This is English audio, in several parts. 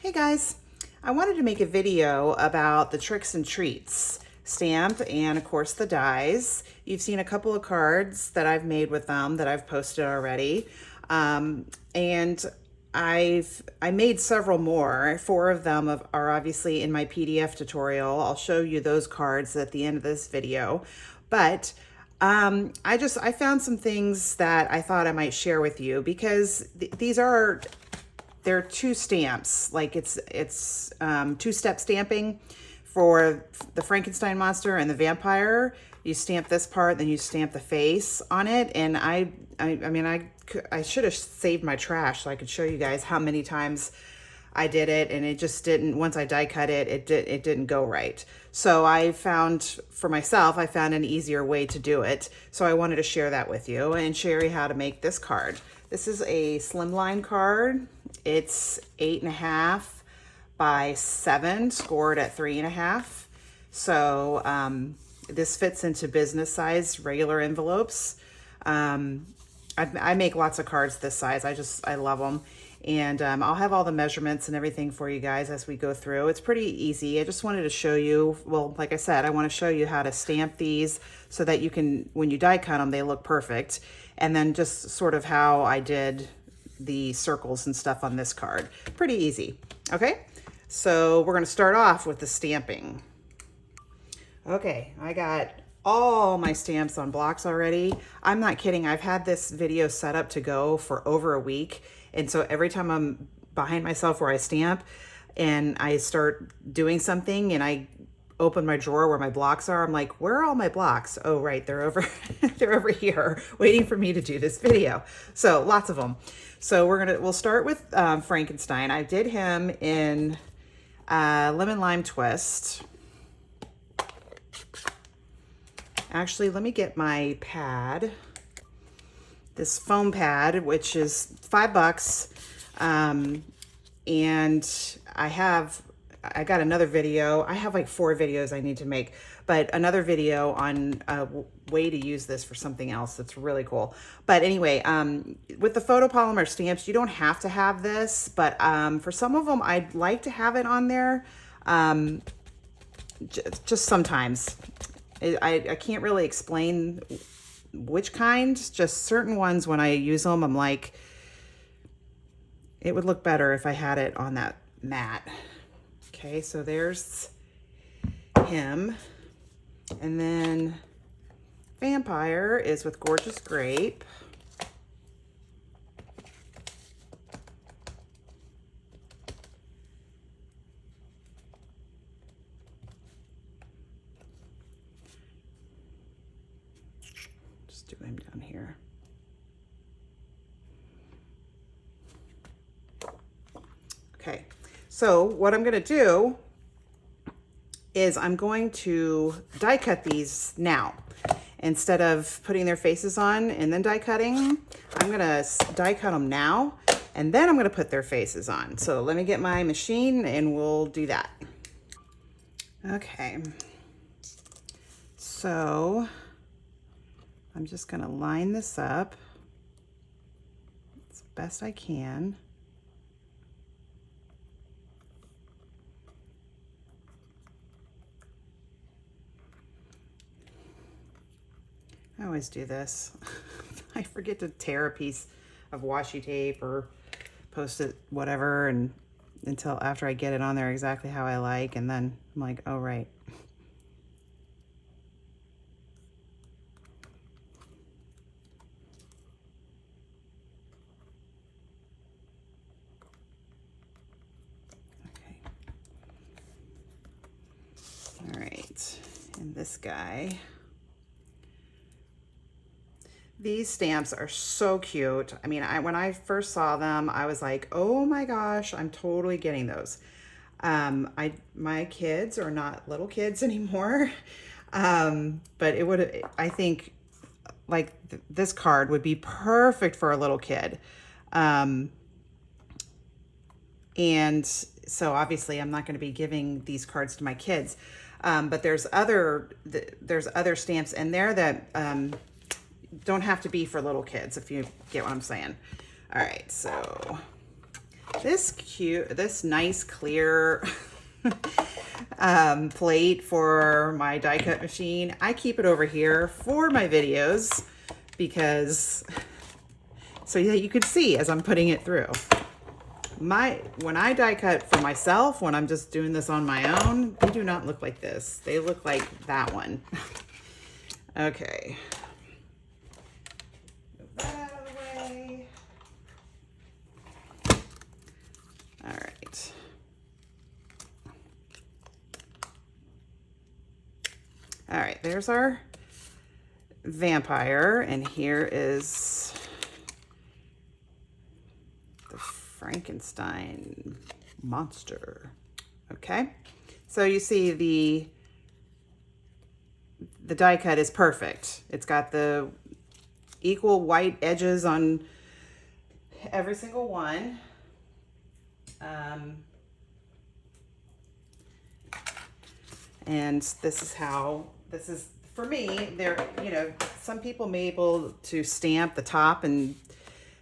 Hey guys, I wanted to make a video about the Tricks and Treats stamp and of course the dies. You've seen a couple of cards that I've made with them that I've posted already. And I made several more. 4 of them are obviously in my PDF tutorial. I'll show you those cards at the end of this video. But I found some things that I thought I might share with you because they're 2 stamps. Like it's 2-step stamping for the Frankenstein monster and the vampire. You stamp this part, then you stamp the face on it. And I should have saved my trash so I could show you guys how many times I did it, and it just didn't. Once I die cut it, it didn't go right. So I found for myself, I found an easier way to do it. So I wanted to share that with you and share you how to make this card. This is a slimline card. It's 8.5 by 7, scored at 3.5. So this fits into business size regular envelopes. I make lots of cards this size. I love them. And I'll have all the measurements and everything for you guys as we go through. It's pretty easy. I just wanted to show you, well, like I said, I want to show you how to stamp these so that you can, when you die cut them, they look perfect. And then just sort of how I did the circles and stuff on this card. Pretty easy. Okay, so we're going to start off with the stamping. Okay, I got all my stamps on blocks already. I'm not kidding. I've had this video set up to go for over a week. And so every time I'm behind myself where I stamp and I start doing something and I open my drawer where my blocks are, I'm like, where are all my blocks? Oh, right, they're over, they're over here waiting for me to do this video. So lots of them. So we'll start with Frankenstein. I did him in Lemon Lime Twist. Actually, let me get my pad. This foam pad, which is $5. And I got another video. I have like 4 videos I need to make, but another video on a way to use this for something else that's really cool. But anyway, with the photopolymer stamps, you don't have to have this, but for some of them, I'd like to have it on there. Just sometimes. I can't really explain which kind, just certain ones when I use them, I'm like, it would look better if I had it on that mat. Okay, so there's him. And then Vampire is with Gorgeous Grape. Do him down here. Okay, so what I'm going to do is I'm going to die cut these now. Instead of putting their faces on and then die cutting, I'm going to die cut them now, and then I'm going to put their faces on. So let me get my machine and we'll do that. Okay, so I'm just going to line this up as best I can. I always do this. I forget to tear a piece of washi tape or post it, whatever, and until after I get it on there exactly how I like, and then I'm like, oh, right. All right, and this guy. These stamps are so cute. I mean, when I first saw them, I was like, oh my gosh, I'm totally getting those. My kids are not little kids anymore, but I think like this card would be perfect for a little kid. And so obviously I'm not going to be giving these cards to my kids. But there's other stamps in there that don't have to be for little kids, if you get what I'm saying. All right, so this nice clear plate for my die cut machine. I keep it over here for my videos because so that you can see as I'm putting it through. When I die cut for myself, when I'm just doing this on my own, they do not look like this. They look like that one. Okay. Move that out of the way. All right. All right, there's our vampire, and here is the Frankenstein monster. Okay, so you see the die cut is perfect. It's got the equal white edges on every single one. And this is for me. There, you know, some people may be able to stamp the top and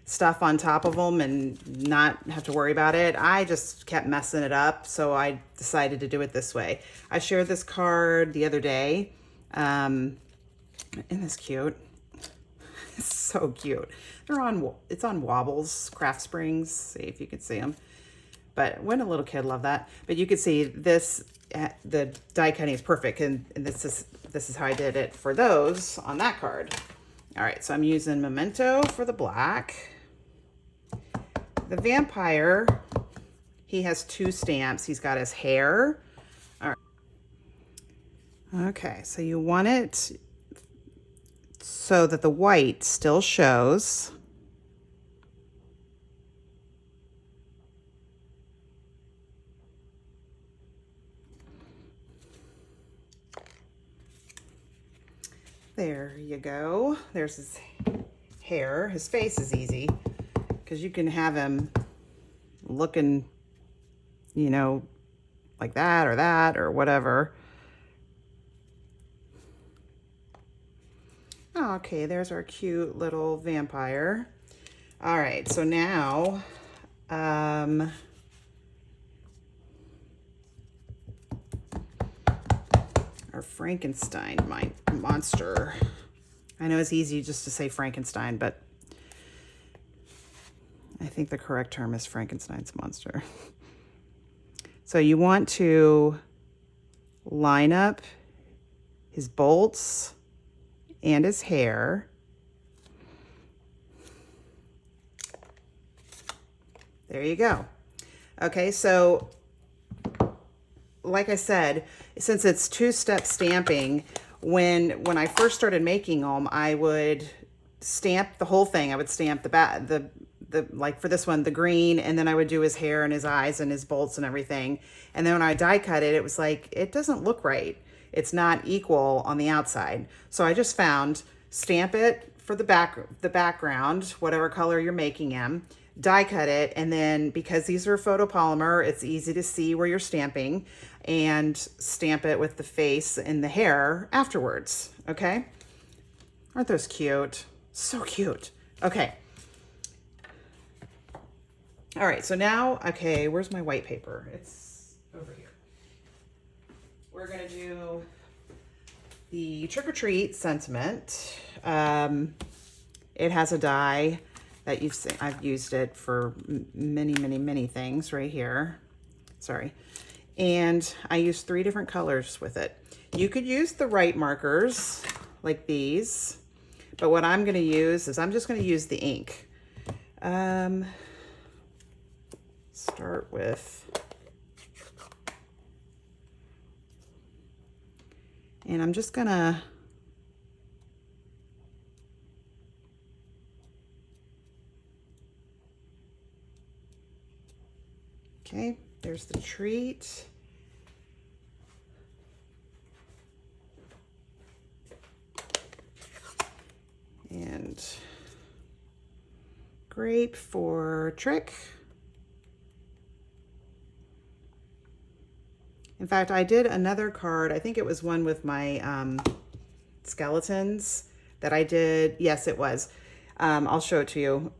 stuff on top of them and not have to worry about it. I just kept messing it up, so I decided to do it this way. I shared this card the other day. Isn't this cute? It's so cute. It's on Wobbles Craft Springs. See if you can see them. But when a little kid, loved that. But you can see this, the die cutting is perfect, and this is how I did it for those on that card. All right, so I'm using Memento for the black. The vampire, he has two stamps. He's got his hair. All right. Okay, so you want it so that the white still shows. There you go. There's his hair. His face is easy because you can have him looking, you know, like that or whatever. Okay, there's our cute little vampire. All right, so now, our Frankenstein monster. I know it's easy just to say Frankenstein, but I think the correct term is Frankenstein's monster. So you want to line up his bolts and his hair. There you go. Okay, so like I said, since it's two-step stamping, when I first started making them, I would stamp the whole thing. I would stamp the like for this one, the green, and then I would do his hair and his eyes and his bolts and everything. And then when I die cut it, it was like, it doesn't look right. It's not equal on the outside. So I just found, stamp it for the background, whatever color you're making him, die cut it, and then because these are photopolymer, it's easy to see where you're stamping, and stamp it with the face and the hair afterwards, okay? Aren't those cute? So cute. Okay. All right, so now, okay, where's my white paper? It's over here. We're gonna do the Trick or Treat sentiment. It has a die that you've seen. I've used it for many things right here. Sorry. And I used 3 different colors with it. You could use the right markers like these, but what I'm gonna use is I'm just gonna use the ink. Start with, and I'm just gonna okay, there's the treat. And grape for trick. In fact, I did another card. I think it was one with my skeletons that I did. Yes, it was. I'll show it to you.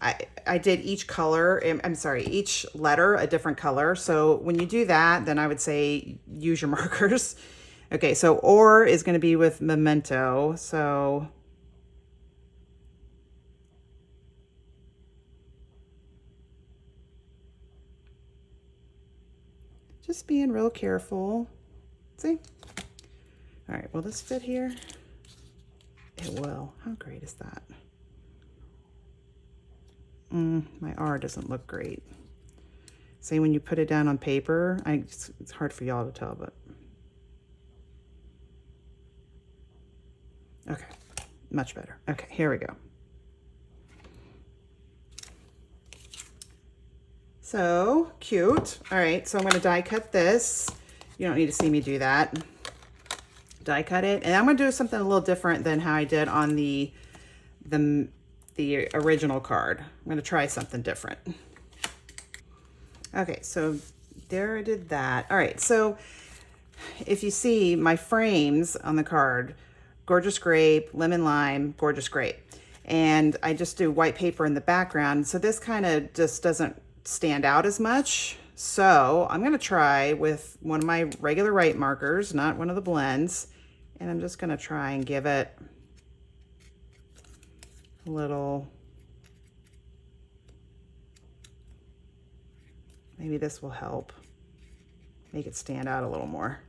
I did each color, I'm sorry, each letter a different color. So when you do that, then I would say use your markers. Okay, so or is going to be with memento. So just being real careful. See? All right, will this fit here? It will. How great is that? My R doesn't look great. See, when you put it down on paper, it's hard for y'all to tell, but. Okay, much better. Okay, here we go. So cute. All right, so I'm going to die cut this. You don't need to see me do that. Die cut it, and I'm going to do something a little different than how I did on the original card. I'm going to try something different. Okay, so there I did that. All right, so if you see my frames on the card, Gorgeous Grape, Lemon Lime, Gorgeous Grape. And I just do white paper in the background. So this kind of just doesn't stand out as much. So I'm going to try with one of my regular white markers, not one of the blends. And I'm just going to try and give it a little, maybe this will help make it stand out a little more.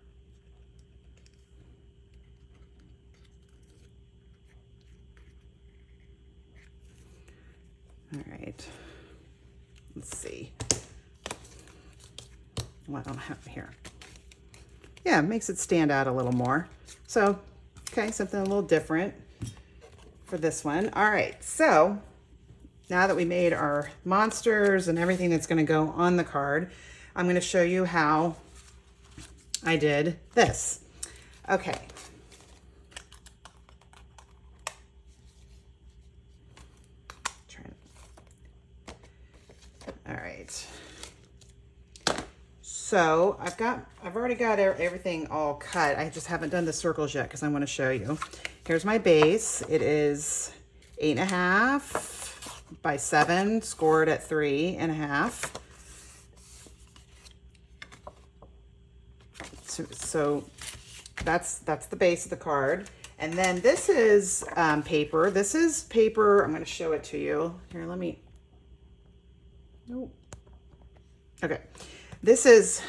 All right, let's see what I don't have here. Yeah, it makes it stand out a little more. So, okay, something a little different for this one. All right, so now that we made our monsters and everything that's going to go on the card, I'm going to show you how I did this. Okay. All right. So I've already got everything all cut. I just haven't done the circles yet because I want to show you. Here's my base. It is 8.5 by 7, scored at 3.5. So that's the base of the card. And then this is paper. This is paper. I'm going to show it to you. Here, let me. Nope. Okay. This is,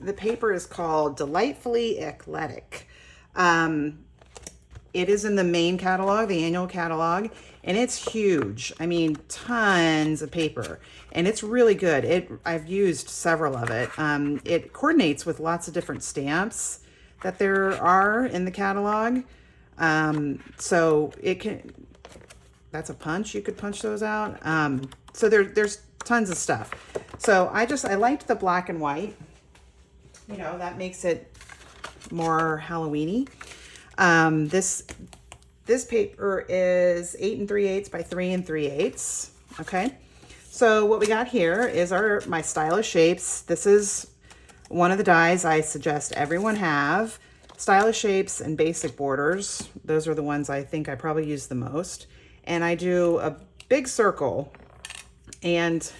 the paper is called Delightfully Eclectic. It is in the main catalog, the annual catalog, and it's huge. I mean, tons of paper, and it's really good. I've used several of it. It coordinates with lots of different stamps that there are in the catalog. So it can, that's a punch. You could punch those out. So there's tons of stuff. So I liked the black and white. You know, that makes it more Halloween-y. This paper is 8 3/8 by 3 3/8. Okay. So what we got here is my Stylish Shapes. This is one of the dies I suggest everyone have. Stylish Shapes and Basic Borders. Those are the ones I think I probably use the most. And I do a big circle, and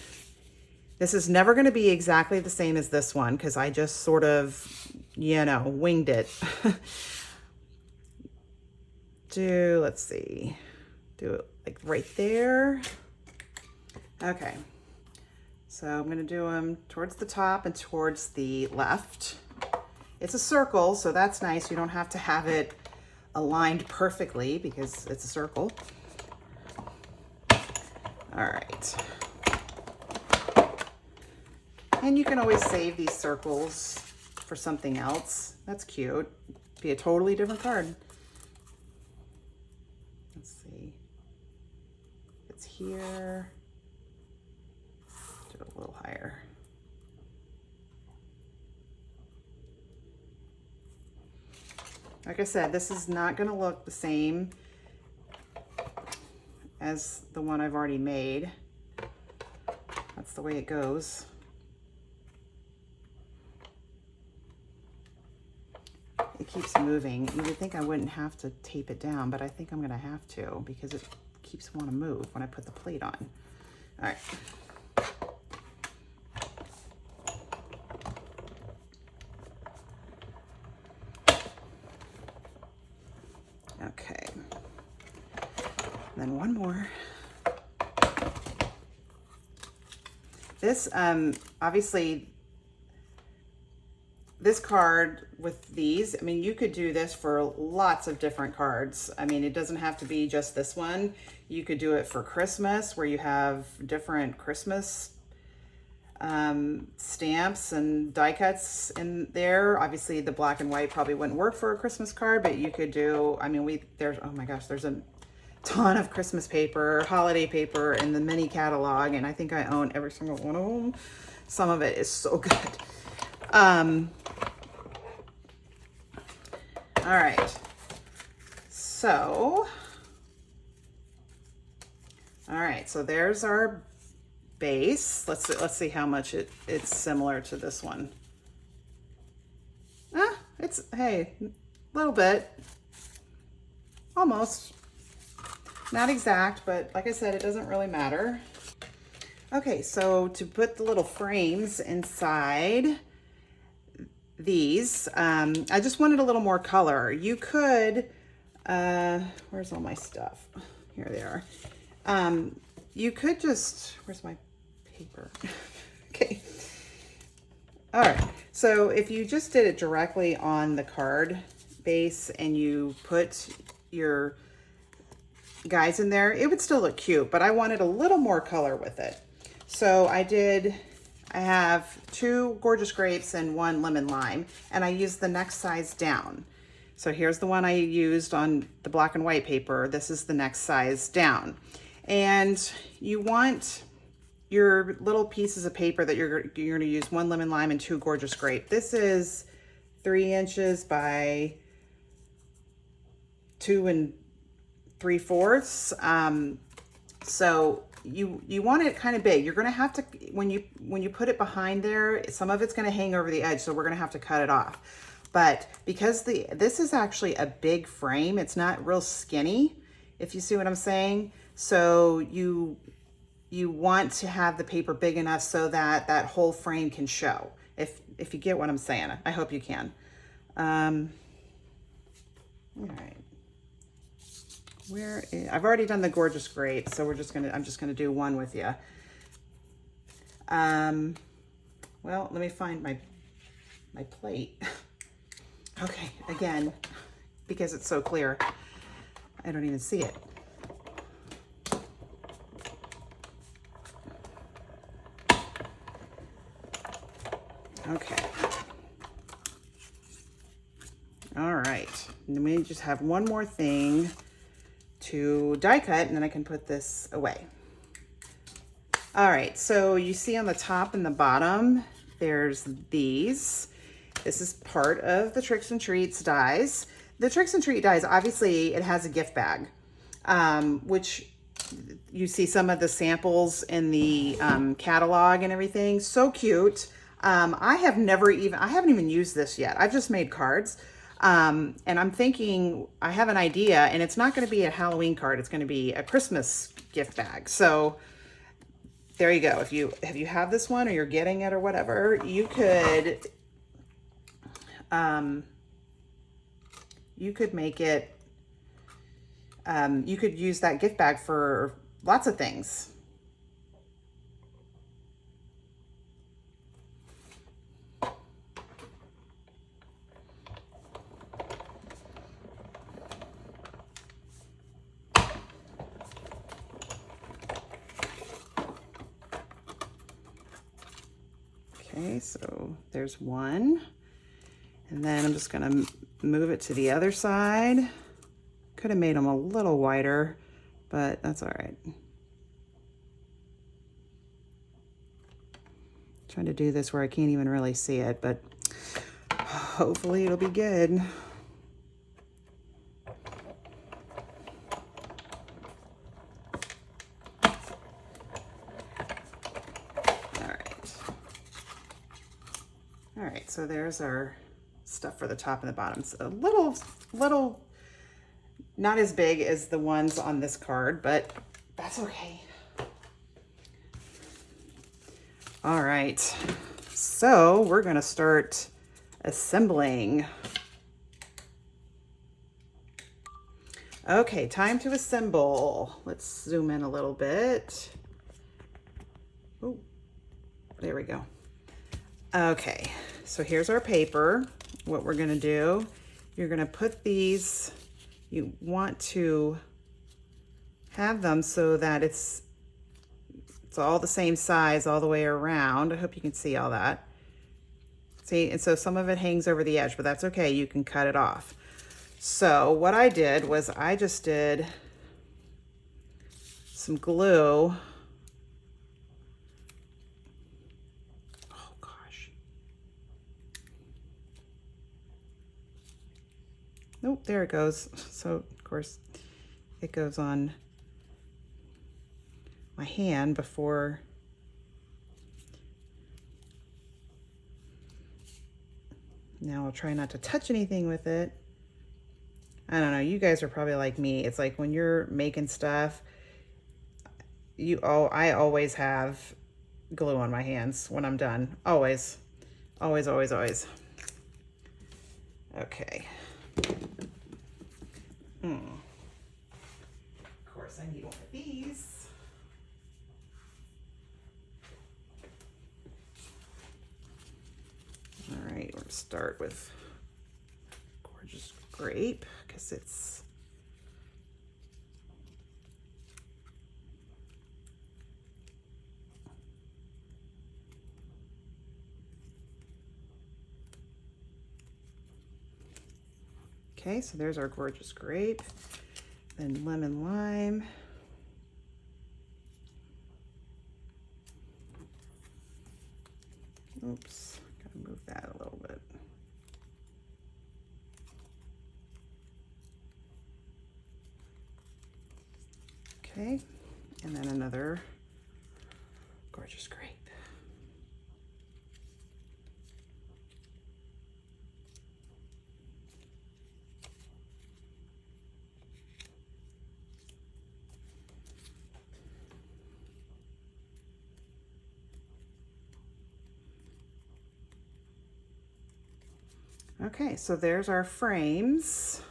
this is never going to be exactly the same as this one because I just sort of, winged it. Let's see, do it like right there. Okay, so I'm going to do them towards the top and towards the left. It's a circle, so that's nice. You don't have to have it aligned perfectly because it's a circle. All right. And you can always save these circles for something else. That's cute. Be a totally different card. Let's see. It's here. Do it a little higher. Like I said, this is not going to look the same as the one I've already made. That's the way it goes. It keeps moving. You would think I wouldn't have to tape it down, but I think I'm going to have to because it keeps wanting to move when I put the plate on. All right. Okay. Then one more. This, obviously, this card with these, I mean, you could do this for lots of different cards. I mean, it doesn't have to be just this one. You could do it for Christmas, where you have different Christmas stamps and die cuts in there. Obviously, the black and white probably wouldn't work for a Christmas card, but you could do, I mean, there's, oh my gosh, there's a ton of Christmas paper, holiday paper in the mini catalog, and I think I own every single one of them. Some of it is so good. All right, so, all right, so there's our base. Let's see how much it's similar to this one. It's, hey, a little bit, almost. Not exact, but like I said, it doesn't really matter. Okay, so to put the little frames inside these, I just wanted a little more color. You could, where's all my stuff? Here they are. You could just, where's my paper? Okay. All right, so if you just did it directly on the card base and you put your guys in there, it would still look cute, but I wanted a little more color with it. So I have 2 Gorgeous Grapes and 1 Lemon Lime, and I used the next size down. So here's the one I used on the black and white paper. This is the next size down. And you want your little pieces of paper that you're going to use 1 Lemon Lime and 2 Gorgeous Grape. This is 3 inches by 2 3/4. So you want it kind of big. You're going to have to, when you put it behind there, some of it's going to hang over the edge, so we're going to have to cut it off. But because this is actually a big frame, it's not real skinny, if you see what I'm saying. So you want to have the paper big enough so that that whole frame can show. If you get what I'm saying, I hope you can. All right. I've already done the Gorgeous Grape, so I'm just gonna do one with you. Well, let me find my plate. Okay, again, because it's so clear, I don't even see it. Okay. All right, and then we just have one more thing to die cut, and then I can put this away. All right, so you see on the top and the bottom, there's these. This is part of the Tricks and Treats dies. The Tricks and Treat dies, obviously it has a gift bag, which you see some of the samples in the catalog and everything. So cute. I haven't even used this yet. I've just made cards. And I'm thinking, I have an idea, and it's not going to be a Halloween card. It's going to be a Christmas gift bag. So there you go. If you have this one, or you're getting it or whatever, you could make it, you could use that gift bag for lots of things. Okay, so there's one, and then I'm just gonna move it to the other side. Could have made them a little wider, but that's all right. Trying to do this where I can't even really see it, but hopefully it'll be good. All right, so there's our stuff for the top and the bottom. It's a little Not as big as the ones on this card, but that's okay. All right, so we're gonna start assembling. Okay, time to assemble. Let's zoom in a little bit. Oh, there we go. Okay, so here's our paper. What we're gonna do, you're gonna put these, you want to have them so that it's all the same size all the way around. I hope you can see all that. See, and so some of it hangs over the edge, but that's okay, you can cut it off. So what I did was I just did some glue. Oh gosh. Nope, there it goes. So of course it goes on my hand before. Now I'll try not to touch anything with it. I don't know, you guys are probably like me. It's like when you're making stuff, I always have glue on my hands when I'm done. Always. Always, always, always. Okay. Of course, I need one of these. All right, we're gonna start with Gorgeous Grape because it's okay. So there's our Gorgeous Grape, then Lemon Lime. Oops, gotta move that a little bit. Okay, and then another Gorgeous Grape. Okay, so there's our frames.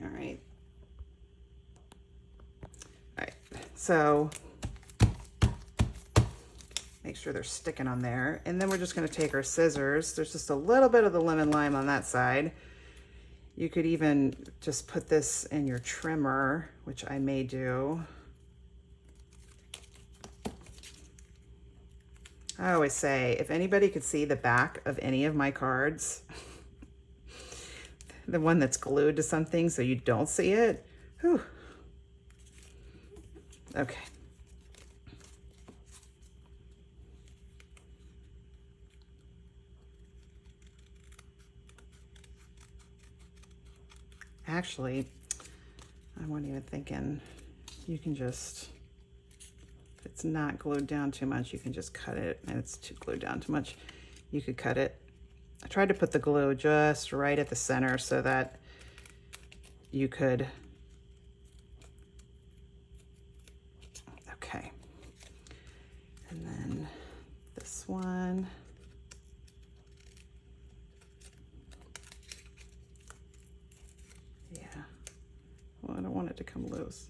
All right. All right, so make sure they're sticking on there. And then we're just gonna take our scissors. There's just a little bit of the lemon lime on that side. You could even just put this in your trimmer, which I may do. I always say, if anybody could see the back of any of my cards, the one that's glued to something so you don't see it, whew. Okay. Actually, I wasn't even thinking, you can just, if it's not glued down too much, you can just cut it, and it's too glued down too much, you could cut it. I tried to put the glue just right at the center so that you could, okay. And then this one. Yeah, well, I don't want it to come loose.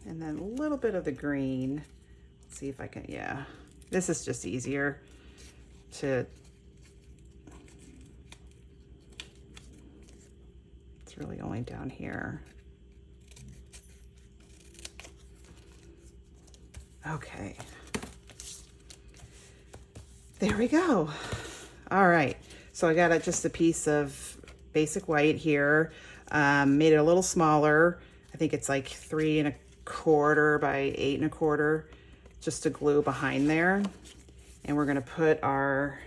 And then a little bit of the green. Let's see if I can, yeah. This is just easier to, it's really only down here. Okay. There we go. All right, so I got just a piece of basic white here. Made it a little smaller. I think it's like 3 1/4 by 8 1/4, just to glue behind there. And we're gonna put our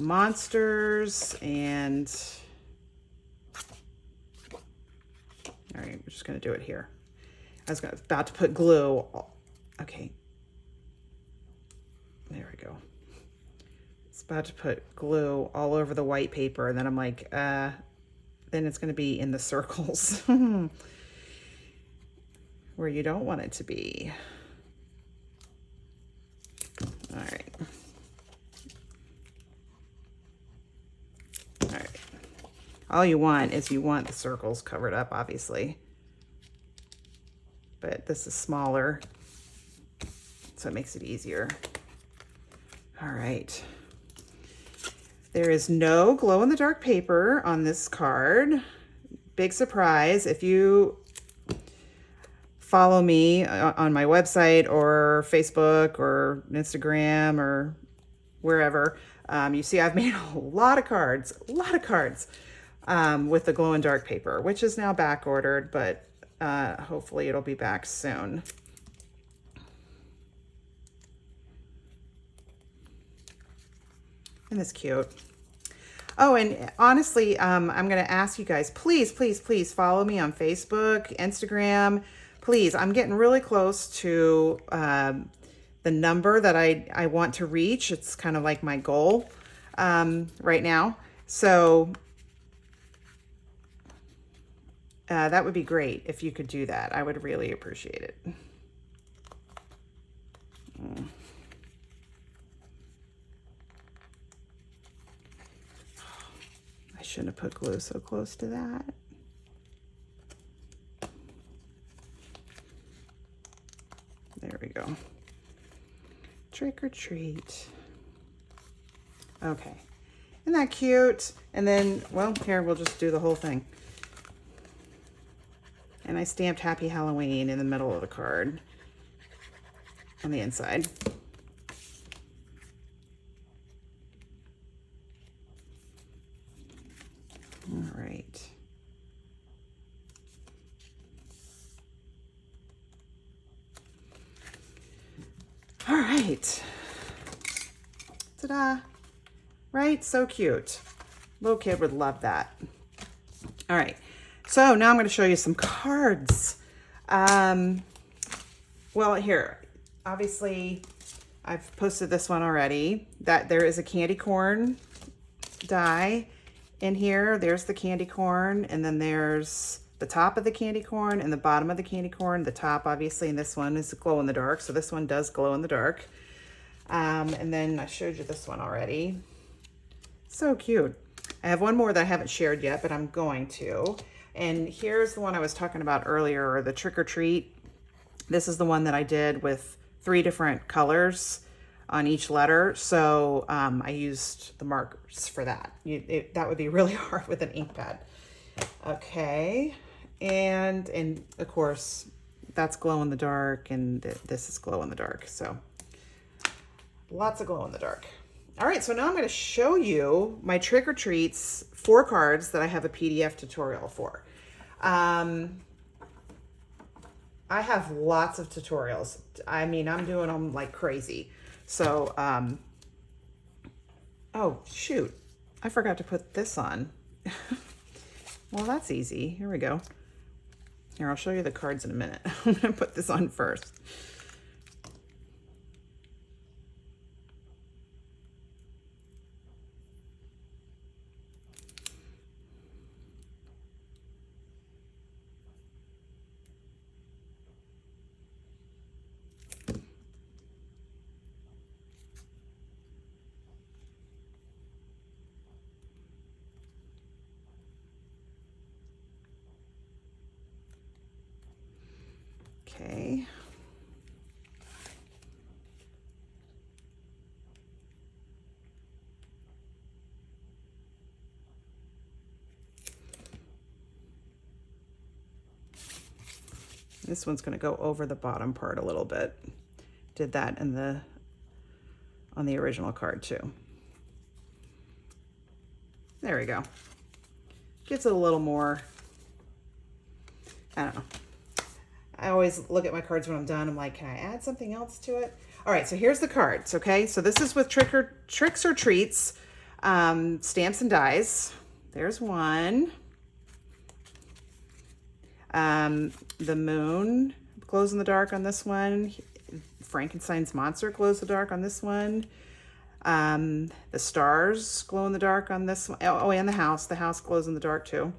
monsters, and all right, we're just gonna do it here. I was about to put glue. Okay, there we go. It's about to put glue all over the white paper, and then I'm like, then it's gonna be in the circles where you don't want it to be. All right. All right. All you want is you want the circles covered up, obviously. But this is smaller, so it makes it easier. All right. There is no glow-in-the-dark paper on this card. Big surprise. If you follow me on my website or Facebook or Instagram or wherever, you see I've made a lot of cards with the glow-in-dark paper, which is now back ordered, but hopefully it'll be back soon. Isn't this cute? Oh, and honestly, I'm going to ask you guys, please, please, please follow me on Facebook, Instagram. Please, I'm getting really close to the number that I want to reach. It's kind of like my goal right now. So that would be great if you could do that. I would really appreciate it. I shouldn't have put glue so close to that. There we go. Trick or treat. Okay. Isn't that cute? And then, well, here, we'll just do the whole thing. And I stamped Happy Halloween in the middle of the card on the inside. All right. All right. Ta-da. Right? So cute. Little kid would love that. All right. So now I'm going to show you some cards. Well, here, obviously, I've posted this one already. That there is a candy corn die in here. There's the candy corn, and then there's the top of the candy corn and the bottom of the candy corn. The top, obviously, and this one is glow in the dark. So this one does glow in the dark. And then I showed you this one already. So cute. I have one more that I haven't shared yet, but I'm going to. And here's the one I was talking about earlier, the trick or treat. This is the one that I did with 3 different colors on each letter. So I used the markers for that. That would be really hard with an ink pad. Okay. And of course, that's glow in the dark, and this is glow in the dark. So lots of glow in the dark. All right, so now I'm going to show you my trick or treats 4 cards that I have a PDF tutorial for. I have lots of tutorials. I mean, I'm doing them like crazy. So, oh shoot, I forgot to put this on. Well, that's easy. Here we go. Here, I'll show you the cards in a minute. I'm going to put this on first. Okay. This one's going to go over the bottom part a little bit. Did that on the original card too. There we go. Gives it a little more, I don't know. I always look at my cards when I'm done. I'm like, can I add something else to it? All right, so here's the cards, okay? So this is with tricks or treats. Stamps and dies. There's one. The moon glows in the dark on this one. Frankenstein's monster glows in the dark on this one. The stars glow in the dark on this one. Oh, and the house. The house glows in the dark too.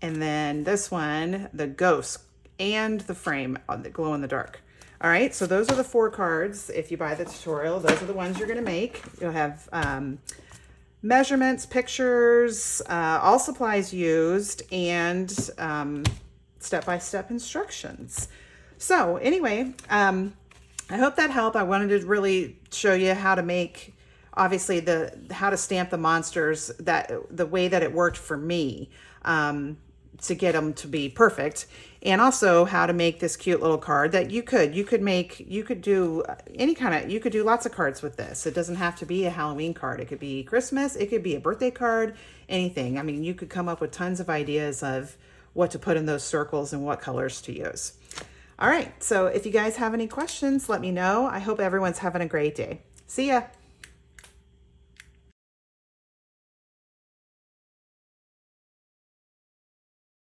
And then this one, the ghost and the frame that glow in the dark. All right, so those are the 4 cards. If you buy the tutorial, those are the ones you're gonna make. You'll have measurements, pictures, all supplies used, and step-by-step instructions. So anyway, I hope that helped. I wanted to really show you how to make, obviously, how to stamp the monsters, the way that it worked for me, to get them to be perfect, and also how to make this cute little card that you could do lots of cards with this. It doesn't have to be a Halloween card. It could be Christmas, it could be a birthday card, anything. I mean, you could come up with tons of ideas of what to put in those circles and what colors to use. All right, so if you guys have any questions, let me know. I hope everyone's having a great day. See ya.